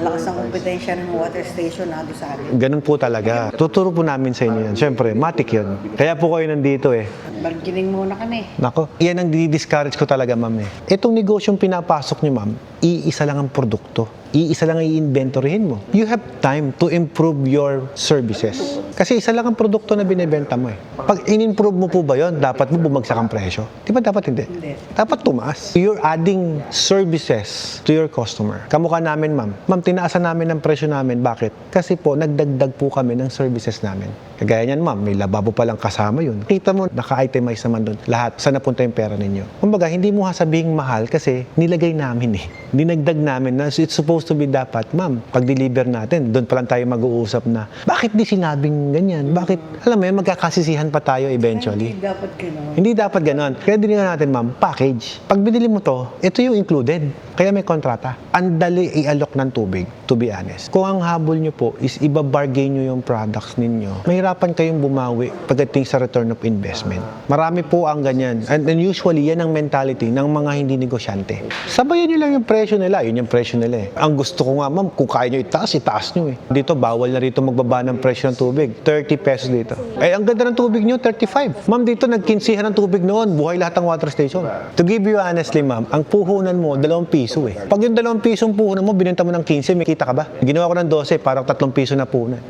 Malakas ang kompetensya ng water station na doon sa amin. Ganun po talaga. Tuturo po namin sa inyo yan. Siyempre, matik yun. Kaya po kayo nandito eh. Bargaining muna kami. Nako, yan ang di-discourage ko talaga, ma'am eh. Itong negosyong pinapasok niyo, ma'am, iisa lang ang produkto. Iisa lang ang i-inventoryhin mo. You have time to improve your services. Kasi isa lang ang produkto na binibenta mo eh. Pag in-improve mo po ba yun, dapat mo bumagsak ang presyo? Di ba dapat hindi? Hindi. Dapat tumaas. You're adding services to your customer. Kamukha namin, ma'am. Ma'am, tinaasan namin ang presyo namin. Bakit? Kasi po, nagdagdag po kami ng services namin. Kagaya niyan, ma'am, may lababo palang kasama yun. Kita mo, naka-itemize naman doon. Lahat, saan napunta yung pera ninyo? Kumbaga, hindi mo sabihin mahal kasi nilagay namin eh. Dinagdag namin na it's supposed to be dapat, ma'am, pag-deliver natin, doon pa lang tayo mag-uusap na, bakit di sinabing ganyan? Bakit, alam mo yun, magkakasisihan pa tayo eventually. Hindi dapat gano'n. Hindi dapat ganon. Kaya dinila natin, ma'am, package. Pag binili mo to, ito yung included. Kaya may kontrata. Ang dali i-alok ng tubig, to be honest. Kung ang habol nyo po is iba-bargain nyo yung products ninyo, mahirapan kayong bumawi pagdating sa return of investment. Marami po ang ganyan. And usually, yan ang mentality ng mga hindi negosyante. Sabayan nyo lang yung presyo nila. Yun yung presyo nila eh. Ang gusto ko nga, ma'am, kung kaya nyo itaas nyo eh. Dito, bawal na rito magbaba ng presyo ng tubig. 30 pesos dito. Eh, ang ganda ng tubig nyo, 35. Ma'am, dito nagkinsihan ng tubig noon. Buhay lahat ng water station. To give you honestly, ma'am, ang puhunan mo, 2 piso eh. Pag yung 2 pisong puhunan mo, binenta mo ng 15, may kita ka ba? Ginawa ko ng 12, parang 3 piso na puhunan.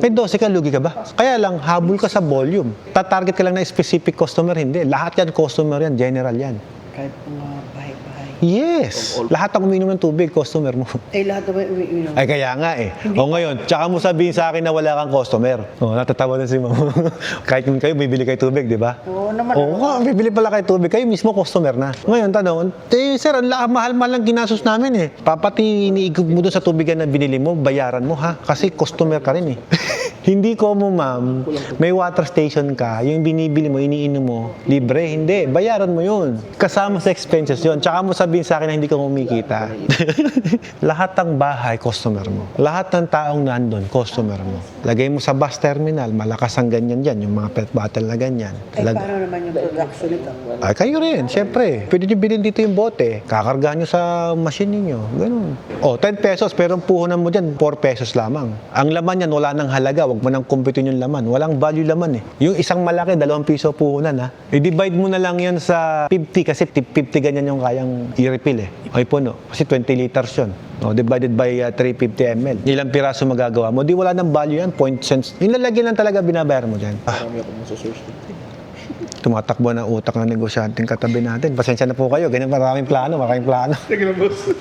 May 12 ka, lugi ka ba? Kaya lang, habol ka sa volume. Tatarget ka lang na specific customer, hindi. Lahat yan, customer yan, general yan. Kahit mga bahay-bahay. Yes! Lahat ang uminom ng tubig, customer mo. Eh, lahat naman umiinom. Ay, kaya nga eh. O ngayon, tsaka mo sabihin sa akin na wala kang customer. O, natatawa na si mama. Kahit yun kayo, bibili kayo tubig, di ba? Oo naman. Oo, bibili pala kayo tubig. Kayo mismo customer na. Ngayon, tanong, sir, ang mahal-mahal lang ginastos namin eh. Papati iniigog mo doon sa tubigan na binili mo, bayaran mo ha. Kasi customer ka rin eh. Hindi ko mo, ma'am, may water station ka, yung binibili mo, iniinom mo, libre, hindi. Bayaran mo yun. Kasama sa expenses yun. Tsaka mo sabihin sa akin na hindi ka kumikita. Lahat ng bahay, customer mo. Lahat ng taong nandun, customer mo. Lagay mo sa bus terminal, malakas ang ganyan dyan, yung mga pet bottle na ganyan. Paano naman yung production nito? Ay, kayo rin, syempre. Pwede nyo bilhin dito yung bote. Kakargahan nyo sa machine ninyo. Ganun. O, 10 pesos, pero ang puhunan mo dyan, 4 pesos lamang. Ang laman yan, wala nang halaga. Huwag mo nang kumpitin yung laman. Walang value laman eh. Yung isang malaki, 2 piso puhunan ha. I-divide mo na lang yan sa 50 kasi 50 ganyan yung kayang i-refill eh. Ay puno. Kasi 20 liters yun. No, divided by 350 ml. Ilang piraso magagawa mo. Di wala nang value yan. Point cents. Yung lalagyan lang talaga binabayar mo dyan. Marami akong masasearch. Tumatakbo ng utak ng negosyanteng katabi natin. Pasensya na po kayo. Ganyan maraming plano. Sige na, boss.